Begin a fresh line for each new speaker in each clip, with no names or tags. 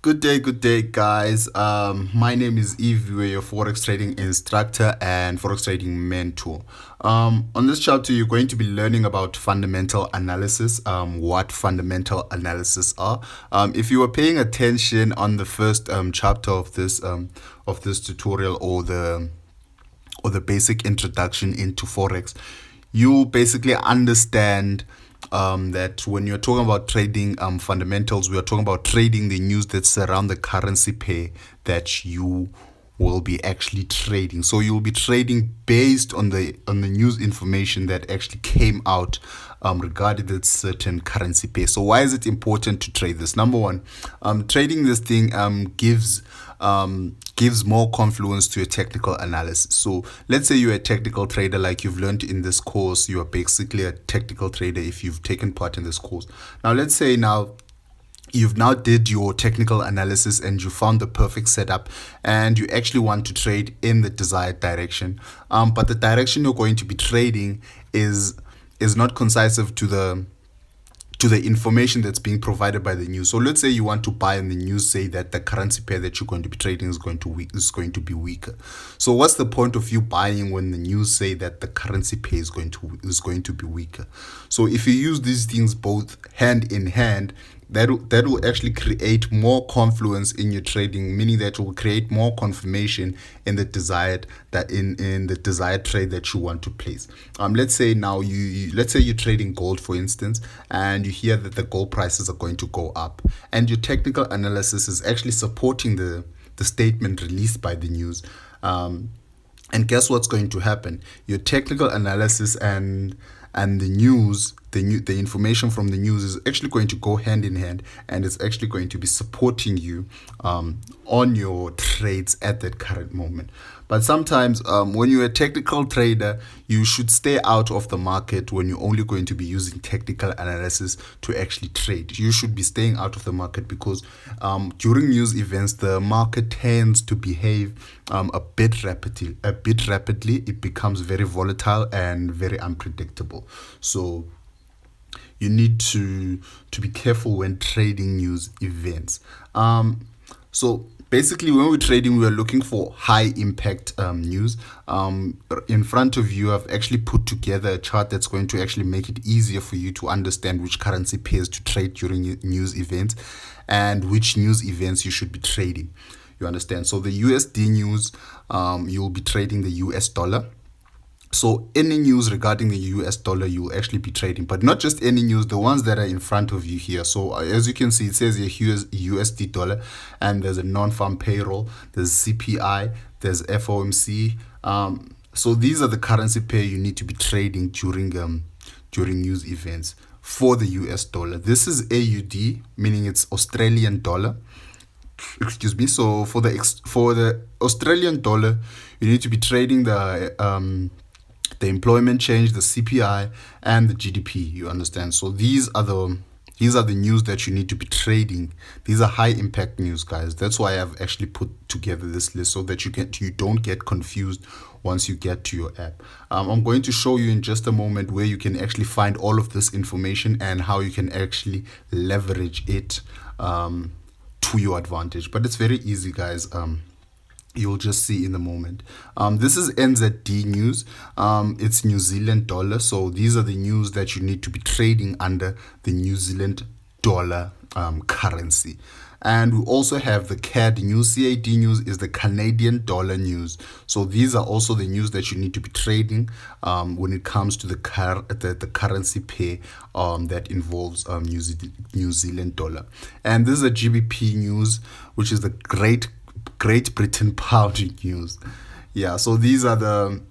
Good day, guys. My name is Eve, your Forex trading instructor and Forex trading mentor. On this chapter, you're going to be learning about fundamental analysis, what fundamental analysis are. If you were paying attention on the first chapter of this tutorial or the basic introduction into Forex, you basically understand that when you're talking about trading fundamentals, we are talking about trading the news that surround the currency pair that you will be actually trading. So you'll be trading based on the news information that actually came out regarding that certain currency pair. So why is it important to trade this? Number one, trading this thing gives more confluence to your technical analysis. So let's say you're a technical trader, like you've learned in this course. You are basically a technical trader if you've taken part in this course. Now let's say you've now did your technical analysis and you found the perfect setup and you actually want to trade in the desired direction, but the direction you're going to be trading is not concisive to the information that's being provided by the news. So let's say you want to buy and the news say that the currency pair that you're going to be trading is going to be weaker. So what's the point of you buying when the news say that the currency pair is going to be weaker? So if you use these things both hand in hand, that will actually create more confluence in your trading, meaning that it will create more confirmation in the desired in the desired trade that you want to place. Let's say now let's say you're trading gold, for instance, and you hear that the gold prices are going to go up, and your technical analysis is actually supporting the statement released by the news. And guess what's going to happen? Your technical analysis and the news, the information from the news is actually going to go hand in hand, and it's actually going to be supporting you on your trades at that current moment. But sometimes when you're a technical trader, you should stay out of the market when you're only going to be using technical analysis to actually trade. You should be staying out of the market because during news events, the market tends to behave a bit rapidly. It becomes very volatile and very unpredictable. So you need to be careful when trading news events. So basically, when we're trading, we are looking for high impact news. In front of you, I've actually put together a chart that's going to actually make it easier for you to understand which currency pairs to trade during news events and which news events you should be trading. You understand? So the USD news, you'll be trading the US dollar. So any news regarding the US dollar, you'll actually be trading, but not just any news, the ones that are in front of you here. So as you can see, it says here USD dollar, and there's a non-farm payroll, there's CPI, there's FOMC. So these are the currency pair you need to be trading during news events for the US dollar. This is AUD, meaning it's Australian dollar. Excuse me. So for the Australian dollar, you need to be trading the employment change, the CPI, and the GDP. You understand? So these are the news that you need to be trading. These are high impact news, guys. That's why I've actually put together this list so that you don't get confused once you get to your app. I'm going to show you in just a moment where you can actually find all of this information and how you can actually leverage it to your advantage. But it's very easy, guys. You'll just see in the moment. This is NZD news. It's New Zealand dollar. So these are the news that you need to be trading under the New Zealand dollar currency. And we also have the CAD news. CAD news is the Canadian dollar news. So these are also the news that you need to be trading when it comes to the currency pair that involves New Zealand dollar. And this is a GBP news, which is the Great Britain pound news. Yeah, so these are the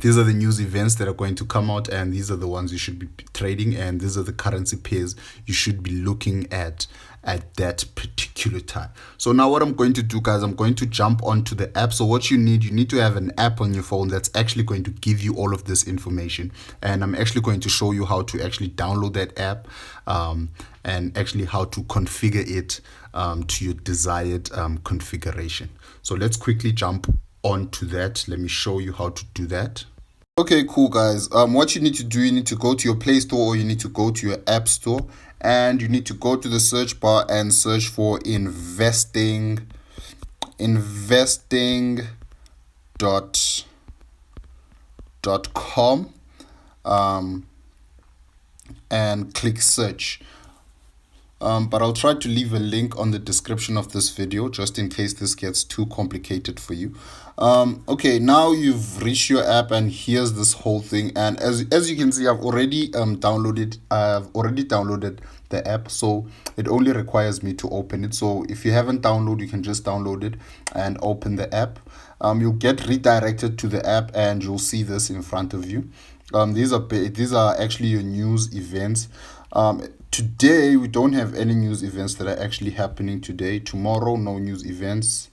news events that are going to come out, and these are the ones you should be trading, and these are the currency pairs you should be looking at that particular time. So now what I'm going to do, guys, I'm going to jump onto the app. So what you need to have an app on your phone that's actually going to give you all of this information, and I'm actually going to show you how to actually download that app and actually how to configure it to your desired configuration. So let's quickly jump onto that. Let me show you how to do that. Okay, cool guys. What you need to do, you need to go to your Play Store or you need to go to your App Store, and you need to go to the search bar and search for investing dot com, um, and click search. But I'll try to leave a link on the description of this video just in case this gets too complicated for you. Okay, now you've reached your app and here's this whole thing. And as you can see, I've already downloaded the app, so it only requires me to open it. So if you haven't downloaded, you can just download it and open the app. You'll get redirected to the app and you'll see this in front of you. These are actually your news events. Today we don't have any news events that are actually happening today. Tomorrow, no news events.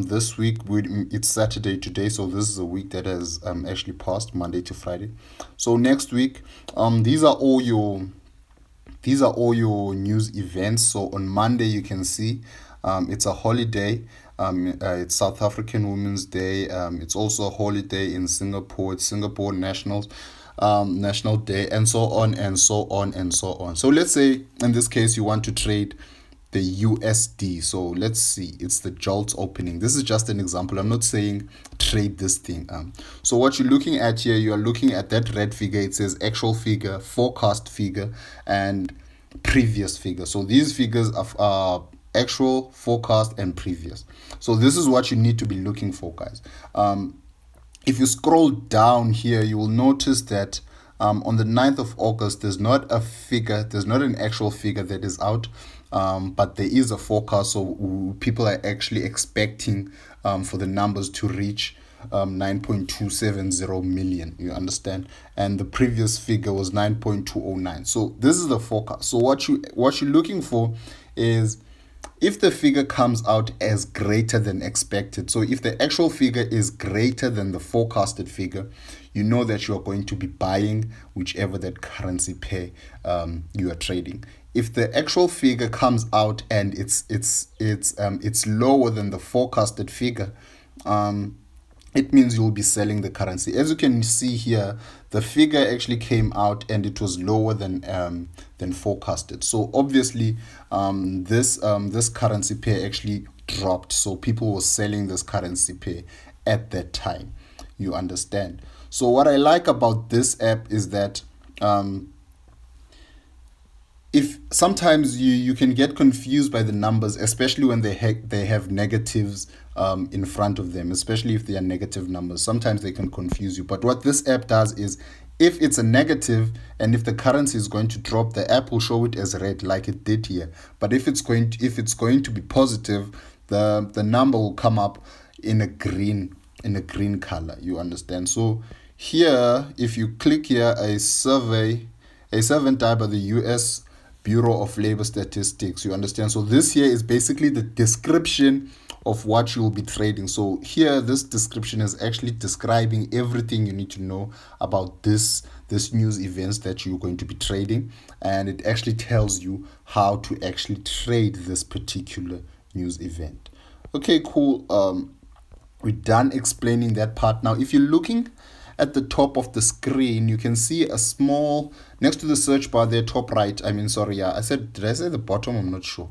This week it's Saturday today, so this is a week that has actually passed, Monday to Friday. So next week, these are all your news events. So on Monday you can see it's a holiday. It's South African Women's Day. It's also a holiday in Singapore. It's Singapore National Day, and so on and so on and so on. So let's say in this case you want to trade the USD. So let's see, it's the Jolts opening. This is just an example. I'm not saying trade this thing. So what you're looking at here, you are looking at that red figure. It says actual figure, forecast figure, and previous figure. So these figures are actual, forecast, and previous. So this is what you need to be looking for, guys. If you scroll down here, you will notice that on the 9th of August, there's not an actual figure that is out, but there is a forecast. So people are actually expecting for the numbers to reach 9.270 million, you understand, and the previous figure was 9.209. So this is the forecast. So what you're looking for is if the figure comes out as greater than expected. So if the actual figure is greater than the forecasted figure, you know that you are going to be buying whichever that currency pair you are trading. If the actual figure comes out and it's lower than the forecasted figure, it means you'll be selling the currency. As you can see here, the figure actually came out and it was lower than forecasted. So obviously, this currency pair actually dropped. So people were selling this currency pair at that time. You understand? So what I like about this app is that if sometimes you can get confused by the numbers, especially when they have negatives in front of them, especially if they are negative numbers. Sometimes they can confuse you. But what this app does is, if it's a negative and if the currency is going to drop, the app will show it as red like it did here. But if it's going to be positive, the number will come up in a green color. You understand? So here, if you click here, a survey done by the US Bureau of Labor Statistics, you understand? So this here is basically the description of what you will be trading. So here, this description is actually describing everything you need to know about this news events that you're going to be trading, and it actually tells you how to actually trade this particular news event. Okay, cool. We're done explaining that part. Now, if you're looking at the top of the screen, you can see a small, next to the search bar there, top right. Did I say the bottom? I'm not sure.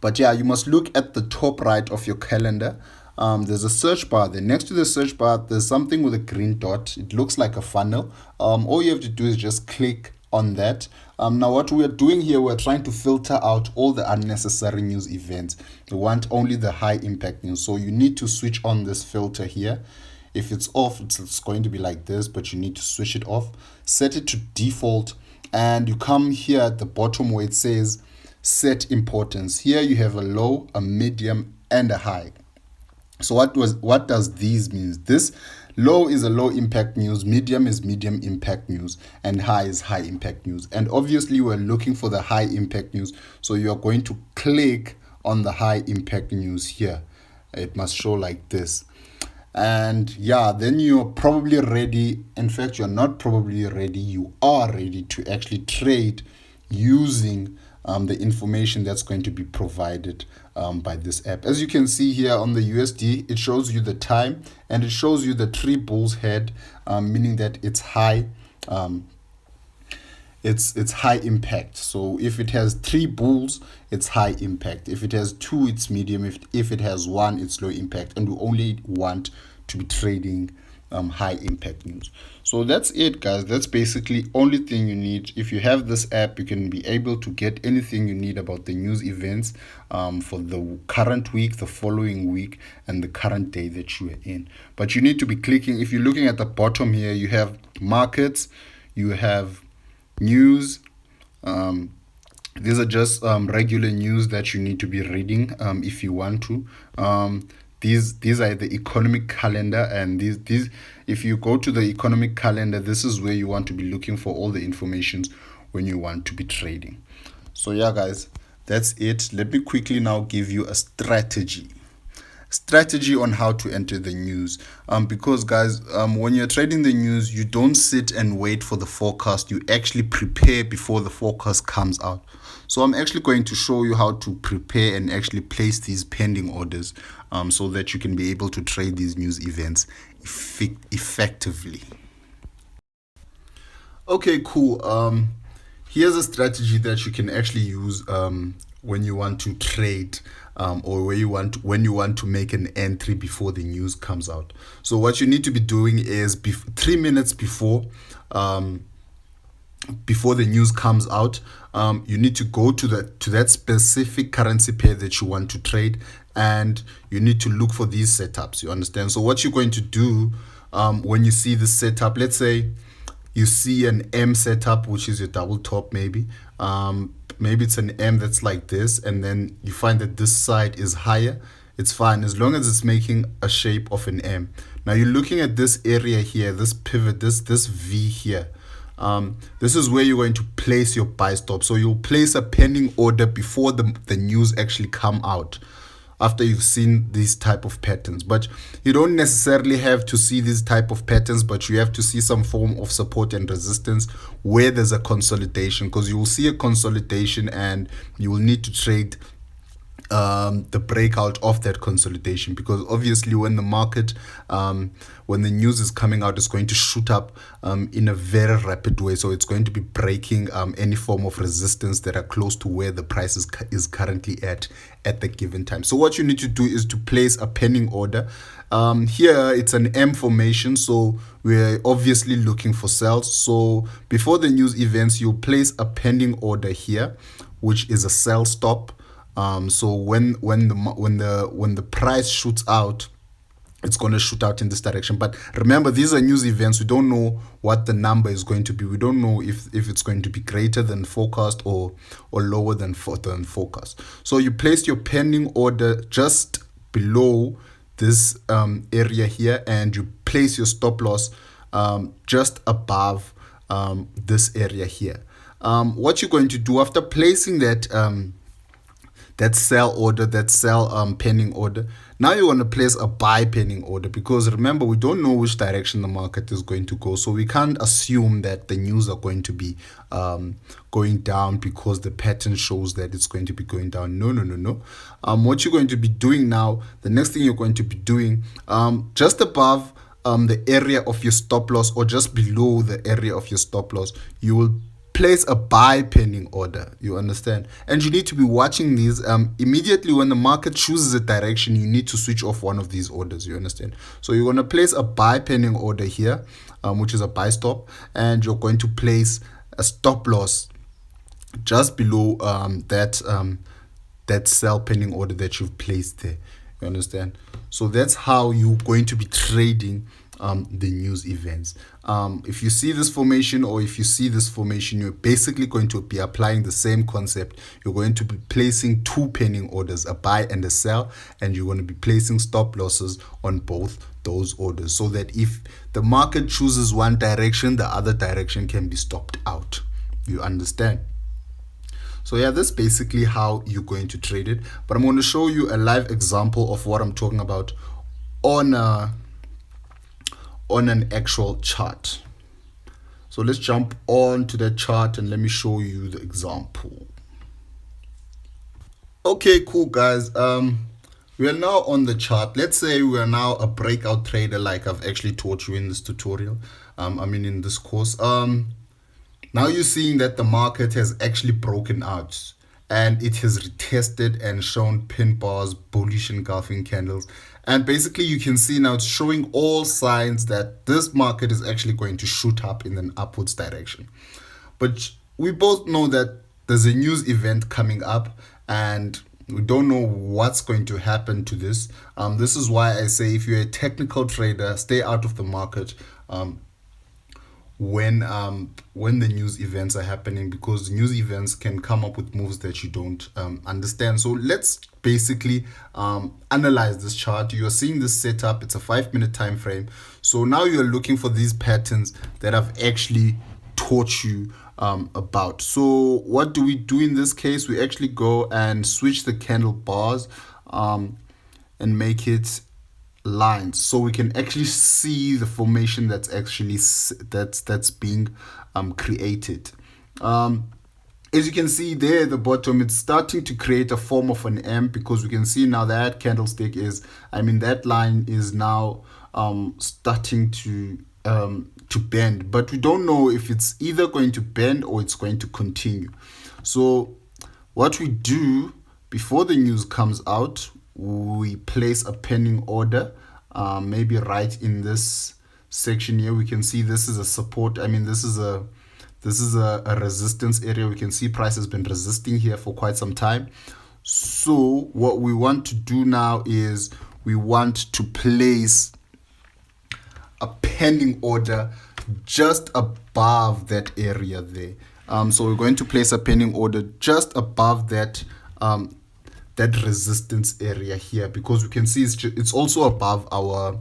But yeah, you must look at the top right of your calendar. There's a search bar there. Next to the search bar, there's something with a green dot. It looks like a funnel. All you have to do is just click on that. Now what we're doing here, we're trying to filter out all the unnecessary news events. We want only the high impact news. So you need to switch on this filter here. If it's off, it's going to be like this, but you need to switch it off. Set it to default, and you come here at the bottom where it says set importance. Here you have a low, a medium, and a high. So what does these mean? This low is a low impact news, medium is medium impact news, and high is high impact news. And obviously we're looking for the high impact news, so you're going to click on the high impact news here. It must show like this. And yeah, then you're probably ready. In fact, you're not probably ready, you are ready to actually trade using the information that's going to be provided by this app. As you can see here on the USD, it shows you the time and it shows you the 3 bulls head, meaning that it's high. It's high impact. So if it has 3 bulls, it's high impact. If it has 2, it's medium. If it has 1, it's low impact. And we only want to be trading high impact news. So that's it, guys. That's basically only thing you need. If you have this app, you can be able to get anything you need about the news events for the current week, the following week, and the current day that you are in. But you need to be clicking. If you're looking at the bottom here, you have markets, you have news. These are just regular news that you need to be reading if you want to. These are the economic calendar, and these if you go to the economic calendar, this is where you want to be looking for all the informations when you want to be trading. So yeah, guys, that's it. Let me quickly now give you a strategy on how to enter the news, because guys, when you're trading the news, you don't sit and wait for the forecast. You actually prepare before the forecast comes out. So I'm actually going to show you how to prepare and actually place these pending orders, so that you can be able to trade these news events effectively. Okay, cool. Here's a strategy that you can actually use when you want to trade, or when you want to make an entry before the news comes out. So what you need to be doing is 3 minutes before the news comes out, you need to go to that specific currency pair that you want to trade, and you need to look for these setups. You understand? So what you're going to do when you see this setup, let's say you see an M setup, which is your double top, maybe it's an M that's like this, and then you find that this side is higher. It's fine as long as it's making a shape of an M. Now you're looking at this area here, this pivot, this V here. This is where you're going to place your buy stop. So you'll place a pending order before the news actually come out, after you've seen these type of patterns. But you don't necessarily have to see these type of patterns, but you have to see some form of support and resistance where there's a consolidation, because you will see a consolidation and you will need to trade the breakout of that consolidation, because obviously when the market when the news is coming out, it's going to shoot up in a very rapid way. So it's going to be breaking any form of resistance that are close to where the price is currently at the given time. So what you need to do is to place a pending order. Here it's an M formation, so we're obviously looking for sales. So before the news events, you place a pending order here, which is a sell stop. So when the price shoots out, it's going to shoot out in this direction. But remember, these are news events. We don't know what the number is going to be. We don't know if it's going to be greater than forecast or lower than forecast. So you place your pending order just below this area here, and you place your stop loss just above this area here. What you're going to do after placing that sell order, that sell pending order, now you want to place a buy pending order, because remember, we don't know which direction the market is going to go. So we can't assume that the news are going to be going down because the pattern shows that it's going to be going down. No. What you're going to be doing now, the next thing you're going to be doing, just above the area of your stop loss, or just below the area of your stop loss, you will place a buy pending order. You understand? And you need to be watching these. Immediately when the market chooses a direction, you need to switch off one of these orders. You understand? So you're going to place a buy pending order here, which is a buy stop, and you're going to place a stop loss just below that sell pending order that you've placed there. You understand? So that's how you're going to be trading the news events. If you see this formation, or if you see this formation, you're basically going to be applying the same concept. You're going to be placing 2 pending orders, a buy and a sell, and you're going to be placing stop losses on both those orders, so that if the market chooses one direction, the other direction can be stopped out. You understand? So yeah, that's basically how you're going to trade it. But I'm going to show you a live example of what I'm talking about on an actual chart. So let's jump on to that chart and let me show you the example. Okay, cool guys. We are now on the chart. Let's say we are now a breakout trader, like I've actually taught you in this tutorial. I mean in this course. Now you're seeing that the market has actually broken out and it has retested and shown pin bars, bullish engulfing candles. And basically you can see now it's showing all signs that this market is actually going to shoot up in an upwards direction. But we both know that there's a news event coming up and we don't know what's going to happen to this. This is why I say if you're a technical trader, stay out of the market. When the news events are happening, because news events can come up with moves that you don't understand. So let's basically analyze this chart. You're seeing this setup. It's a 5-minute time frame. So now you're looking for these patterns that I've actually taught you about. So what do we do in this case? We actually go and switch the candle bars and make it lines, so we can actually see the formation that's actually that's being created. As you can see there at the bottom, it's starting to create a form of an M, because we can see now that candlestick is, I mean, that line is now starting to bend, but we don't know if it's either going to bend or it's going to continue. So what we do before the news comes out, we place a pending order, maybe right in this section here. We can see this is a support. I mean, this is a resistance area. We can see price has been resisting here for quite some time. So what we want to do now is we want to place a pending order just above that area there. So we're going to place a pending order just above that that resistance area here, because we can see it's also above our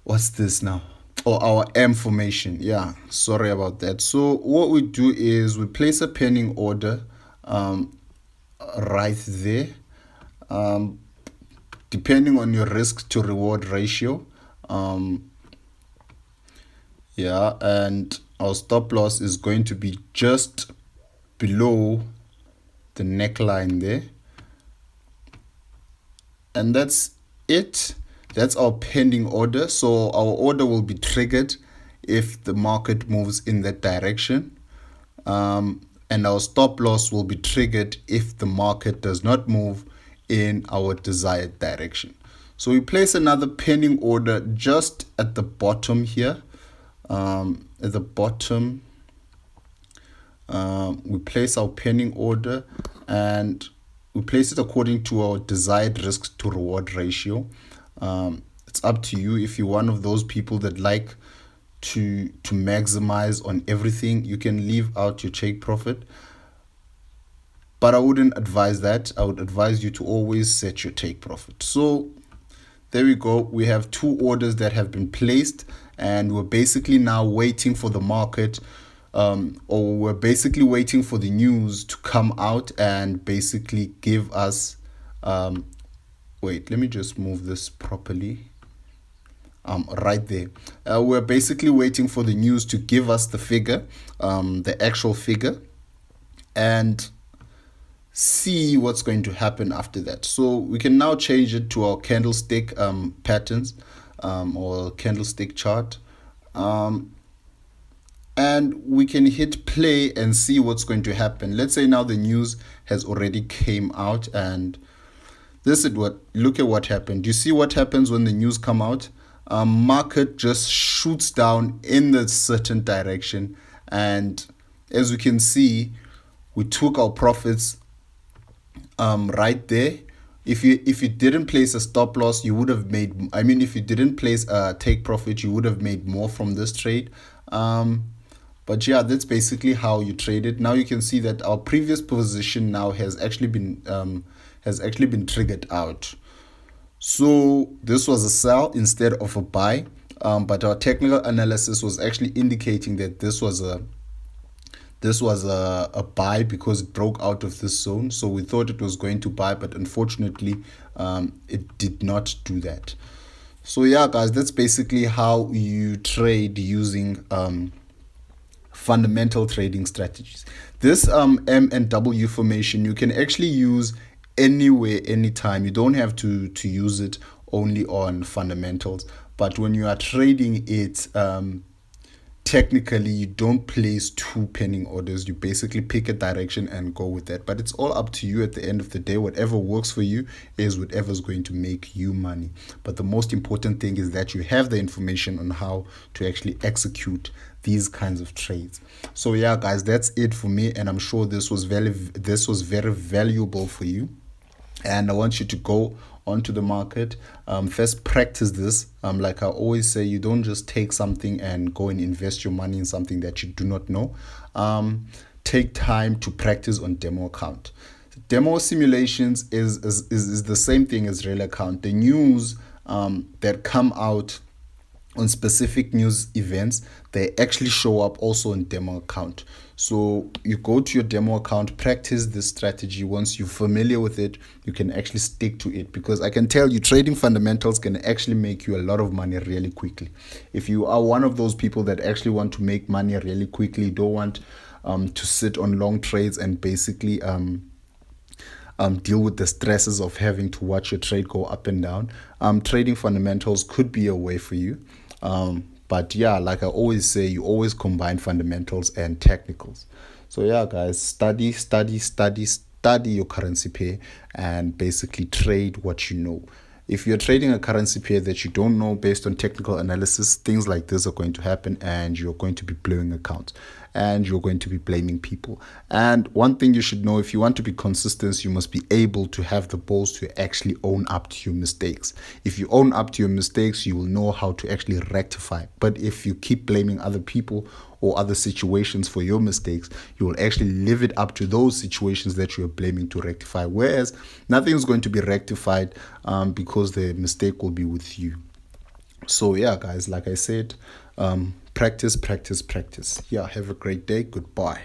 what's this now, or our M formation. Yeah, sorry about that. So what we do is we place a pending order right there, depending on your risk to reward ratio. Yeah, and our stop loss is going to be just below the neckline there. And that's it. That's our pending order. So our order will be triggered if the market moves in that direction. And our stop loss will be triggered if the market does not move in our desired direction. So we place another pending order just at the bottom here. At the bottom, we place our pending order and we place it according to our desired risk to reward ratio. It's up to you. If you're one of those people that like to maximize on everything, you can leave out your take profit, but I wouldn't advise that. I would advise you to always set your take profit. So there we go. We have two orders that have been placed, and we're basically now waiting for the market, or we're basically waiting for the news to come out and basically give us wait, let me just move this properly. Right there, we're basically waiting for the news to give us the figure, the actual figure, and see what's going to happen after that. So we can now change it to our candlestick patterns, or candlestick chart, and we can hit play and see what's going to happen. Let's say now the news has already came out, and this is what, look at what happened. Do you see what happens when the news come out? Market just shoots down in the certain direction, and as we can see, we took our profits right there. If you didn't place a stop loss, you would have made, I mean, if you didn't place a take profit, you would have made more from this trade. But yeah, that's basically how you trade it. Now you can see that our previous position now has actually been triggered out. So this was a sell instead of a buy, but our technical analysis was actually indicating that this was a buy, because it broke out of this zone. So we thought it was going to buy, but unfortunately it did not do that. So yeah guys, that's basically how you trade using fundamental trading strategies. This M and W formation you can actually use anywhere, anytime. You don't have to use it only on fundamentals, but when you are trading it, technically you don't place two pending orders. You basically pick a direction and go with that, but it's all up to you at the end of the day. Whatever works for you is whatever's going to make you money. But the most important thing is that you have the information on how to actually execute these kinds of trades. So yeah guys, that's it for me, and I'm sure this was very valuable for you. And I want you to go onto the market. First, practice this. Like I always say, you don't just take something and go and invest your money in something that you do not know. Take time to practice on demo account. Demo simulations is the same thing as real account. The news that come out on specific news events, they actually show up also on demo account. So you go to your demo account, practice this strategy. Once you're familiar with it, you can actually stick to it, because I can tell you trading fundamentals can actually make you a lot of money really quickly. If you are one of those people that actually want to make money really quickly, don't want to sit on long trades and basically deal with the stresses of having to watch your trade go up and down, trading fundamentals could be a way for you. But yeah, like I always say, you always combine fundamentals and technicals. So yeah guys, study your currency pair and basically trade what you know. If you're trading a currency pair that you don't know based on technical analysis, things like this are going to happen, and you're going to be blowing accounts, and you're going to be blaming people. And one thing you should know, if you want to be consistent, you must be able to have the balls to actually own up to your mistakes. If you own up to your mistakes, you will know how to actually rectify. But if you keep blaming other people or other situations for your mistakes, you will actually live it up to those situations that you are blaming to rectify. Whereas nothing is going to be rectified because the mistake will be with you. So yeah guys, like I said, practice. Yeah, have a great day. Goodbye.